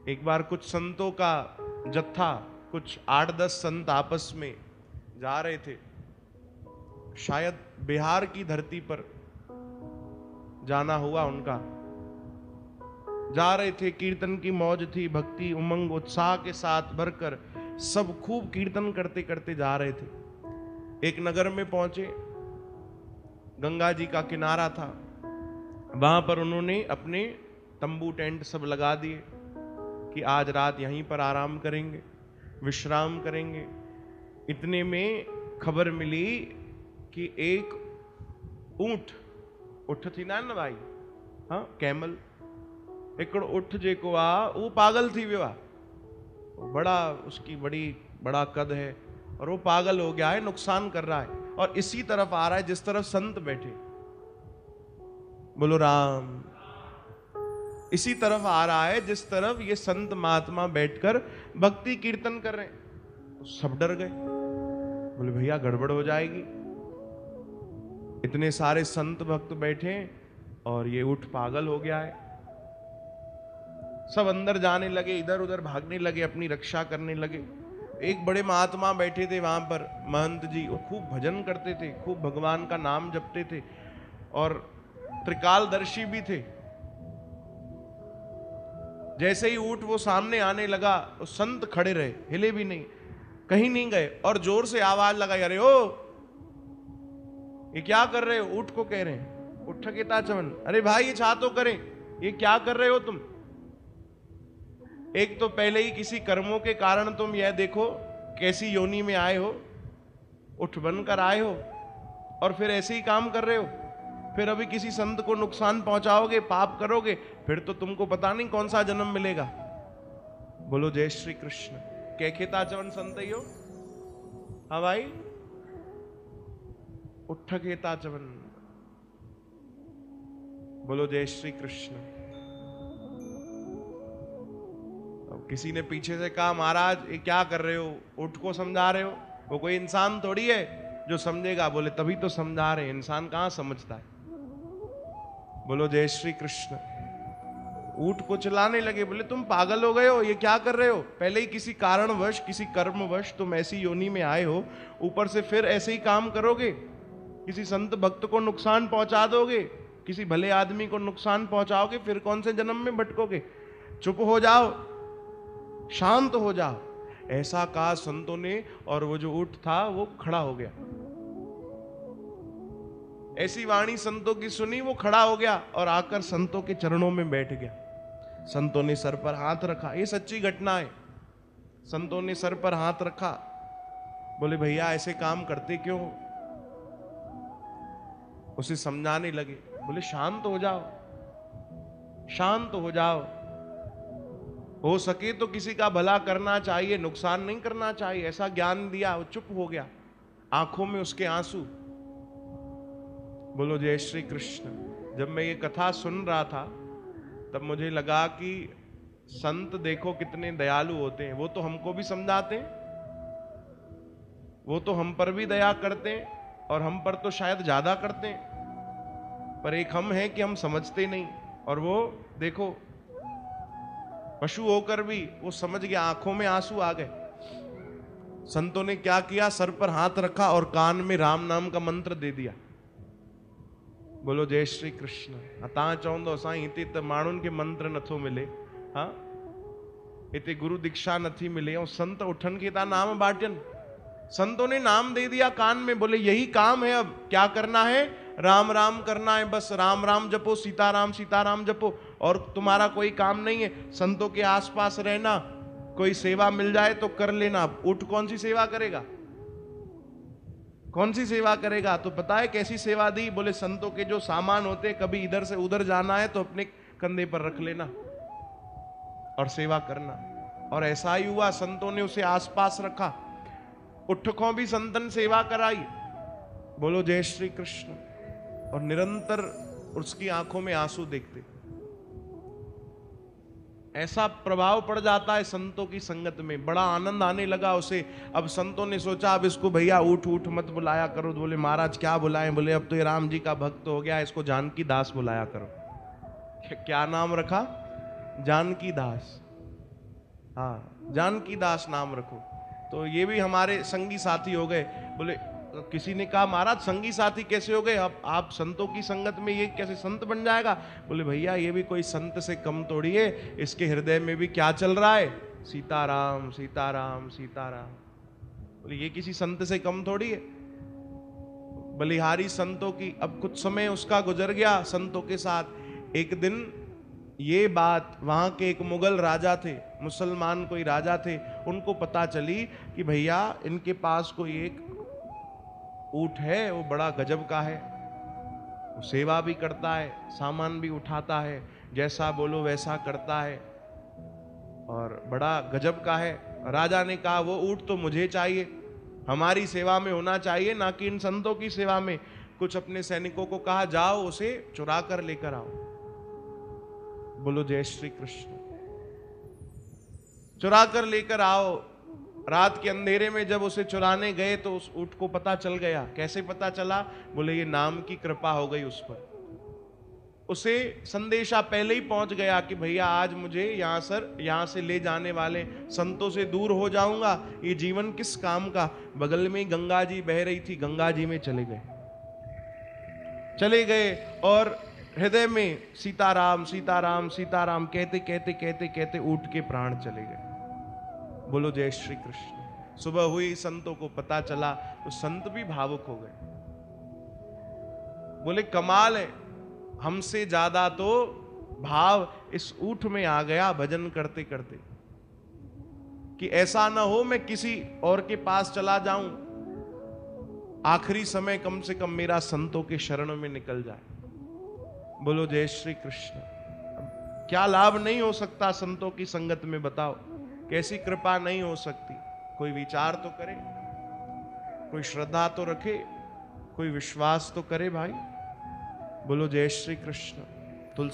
एक बार कुछ संतों का जत्था, कुछ 8-10 संत आपस में जा रहे थे, शायद बिहार की धरती पर जाना हुआ उनका। जा रहे थे, कीर्तन की मौज थी, भक्ति उमंग उत्साह के साथ भरकर सब खूब कीर्तन करते करते जा रहे थे। एक नगर में पहुंचे, गंगा जी का किनारा था, वहां पर उन्होंने अपने तंबू टेंट सब लगा दिए कि आज रात यहीं पर आराम करेंगे, विश्राम करेंगे। इतने में खबर मिली कि एक ऊंट, उठ थी ना भाई, हाँ कैमल, एक उठ जेको आ वो पागल थी विवा, बड़ा उसकी बड़ा कद है और वो पागल हो गया है, नुकसान कर रहा है और इसी तरफ आ रहा है जिस तरफ संत बैठे। बोलो राम। इसी तरफ आ रहा है जिस तरफ ये संत महात्मा बैठकर भक्ति कीर्तन कर रहे हैं। तो सब डर गए, बोले भैया गड़बड़ हो जाएगी, इतने सारे संत भक्त बैठे और ये ऊंट पागल हो गया है। सब अंदर जाने लगे, इधर उधर भागने लगे, अपनी रक्षा करने लगे। एक बड़े महात्मा बैठे थे वहां पर, महंत जी, वो खूब भजन करते थे, खूब भगवान का नाम जपते थे और त्रिकालदर्शी भी थे। जैसे ही ऊंट वो सामने आने लगा, वो संत खड़े रहे, हिले भी नहीं, कहीं नहीं गए और जोर से आवाज लगाई, अरे ओ ये क्या कर रहे हो? ऊंट को कह रहे हैं, उठ के ताचवन, अरे भाई ये छा तो करें, ये क्या कर रहे हो तुम? एक तो पहले ही किसी कर्मों के कारण तुम यह देखो कैसी योनि में आए हो, उठ बनकर आए हो और फिर ऐसे ही काम कर रहे हो। फिर अभी किसी संत को नुकसान पहुंचाओगे, पाप करोगे, फिर तो तुमको पता नहीं कौन सा जन्म मिलेगा। बोलो जय श्री कृष्ण। केखेताचवन संत ही हो? हाँ भाई, उठ केताचवन। बोलो जय श्री कृष्ण। अब किसी ने पीछे से कहा, महाराज ये क्या कर रहे हो, ऊंट को समझा रहे हो? वो कोई इंसान थोड़ी है जो समझेगा। बोले तभी तो समझा रहे हैं, इंसान कहां समझता है। बोलो जय श्री कृष्ण। ऊंट को चलाने लगे, बोले तुम पागल हो गए हो, ये क्या कर रहे हो? पहले ही किसी कारणवश, किसी कर्मवश तुम ऐसी योनि में आए हो, ऊपर से फिर ऐसे ही काम करोगे, किसी संत भक्त को नुकसान पहुंचा दोगे, किसी भले आदमी को नुकसान पहुंचाओगे, फिर कौन से जन्म में भटकोगे? चुप हो जाओ, शांत हो जाओ। ऐसा कहा संतों ने और वो जो ऊंट था वो खड़ा हो गया। ऐसी वाणी संतों की सुनी, वो खड़ा हो गया और आकर संतों के चरणों में बैठ गया। संतों ने सर पर हाथ रखा, ये सच्ची घटना है। संतों ने सर पर हाथ रखा, बोले भैया ऐसे काम करते क्यों? उसे समझाने लगे, बोले शांत हो जाओ, शांत हो जाओ, हो सके तो किसी का भला करना चाहिए, नुकसान नहीं करना चाहिए। ऐसा ज्ञान दिया, वो चुप हो गया, आंखों में उसके आंसू। बोलो जय श्री कृष्ण। जब मैं ये कथा सुन रहा था तब मुझे लगा कि संत देखो कितने दयालु होते हैं। वो तो हमको भी समझाते हैं, वो तो हम पर भी दया करते हैं और हम पर तो शायद ज्यादा करते हैं, पर एक हम हैं कि हम समझते नहीं। और वो देखो पशु होकर भी वो समझ गया, आंखों में आंसू आ गए। संतों ने क्या किया, सर पर हाथ रखा और कान में राम नाम का मंत्र दे दिया। बोलो जय श्री कृष्ण। तव्हां चवंदो साईं हिते त माण्हुनि खे मंत्र नथो मिले, हाँ हिते गुरु दीक्षा नथी मिले और संत उठन के ता नाम बाटियन। संतों ने नाम दे दिया कान में, बोले यही काम है, अब क्या करना है, राम राम करना है, बस राम राम जपो, सीताराम जपो, और तुम्हारा कोई काम नहीं है। संतों के आसपास रहना, कोई सेवा मिल जाए तो कर लेना। ऊंट कौन सी सेवा करेगा, कौन सी सेवा करेगा? तो पता है कैसी सेवा दी? बोले संतों के जो सामान होते, कभी इधर से उधर जाना है तो अपने कंधे पर रख लेना और सेवा करना। और ऐसा ही हुआ, संतों ने उसे आसपास रखा, उठ को भी संतन सेवा कराई। बोलो जय श्री कृष्ण। और निरंतर उसकी आंखों में आंसू देखते। ऐसा प्रभाव पड़ जाता है संतों की संगत में, बड़ा आनंद आने लगा उसे। अब संतों ने सोचा अब इसको भैया उठ उठ मत बुलाया करो। बोले महाराज क्या बुलाएं? बोले अब तो ये राम जी का भक्त हो गया, इसको जानकी दास बुलाया करो। क्या नाम रखा? जानकी दास। हाँ, जानकी दास नाम रखो। तो ये भी हमारे संगी साथी हो गए। बोले, किसी ने कहा महाराज संगी साथी कैसे हो गए, अब आप संतों की संगत में ये कैसे संत बन जाएगा? बोले भैया ये भी कोई संत से कम थोड़ी है, इसके हृदय में भी क्या चल रहा है? सीताराम सीताराम सीताराम। बोले ये किसी संत से कम थोड़ी है। बलिहारी संतों की, अब कुछ समय उसका गुजर गया संतों के साथ। एक दिन ये बात वहां के एक मुगल राजा थे, मुसलमान कोई राजा थे, उनको पता चली कि भैया इनके पास कोई एक ऊंट है, वो बड़ा गजब का है, वो सेवा भी करता है, सामान भी उठाता है, जैसा बोलो वैसा करता है और बड़ा गजब का है। राजा ने कहा वो ऊंट तो मुझे चाहिए, हमारी सेवा में होना चाहिए, ना कि इन संतों की सेवा में। कुछ अपने सैनिकों को कहा जाओ उसे चुरा कर लेकर आओ। बोलो जय श्री कृष्ण। चुरा कर लेकर आओ। रात के अंधेरे में जब उसे चुराने गए तो उस ऊंट को पता चल गया। कैसे पता चला? बोले ये नाम की कृपा हो गई उस पर। उसे संदेशा पहले ही पहुंच गया कि भैया आज मुझे यहां से ले जाने वाले संतों से दूर हो जाऊंगा, ये जीवन किस काम का। बगल में गंगा जी बह रही थी, गंगा जी में चले गए और हृदय में सीताराम सीताराम सीताराम कहते कहते कहते कहते ऊंट के प्राण चले गए। बोलो जय श्री कृष्ण। सुबह हुई, संतों को पता चला तो संत भी भावुक हो गए। बोले कमाल है, हमसे ज्यादा तो भाव इस ऊंट में आ गया भजन करते करते, कि ऐसा ना हो मैं किसी और के पास चला जाऊं, आखिरी समय कम से कम मेरा संतों के शरण में निकल जाए। बोलो जय श्री कृष्ण। क्या लाभ नहीं हो सकता संतों की संगत में, बताओ कैसी कृपा नहीं हो सकती। कोई विचार तो करे, कोई श्रद्धा तो रखे, कोई विश्वास तो करे भाई। बोलो जय श्री कृष्ण।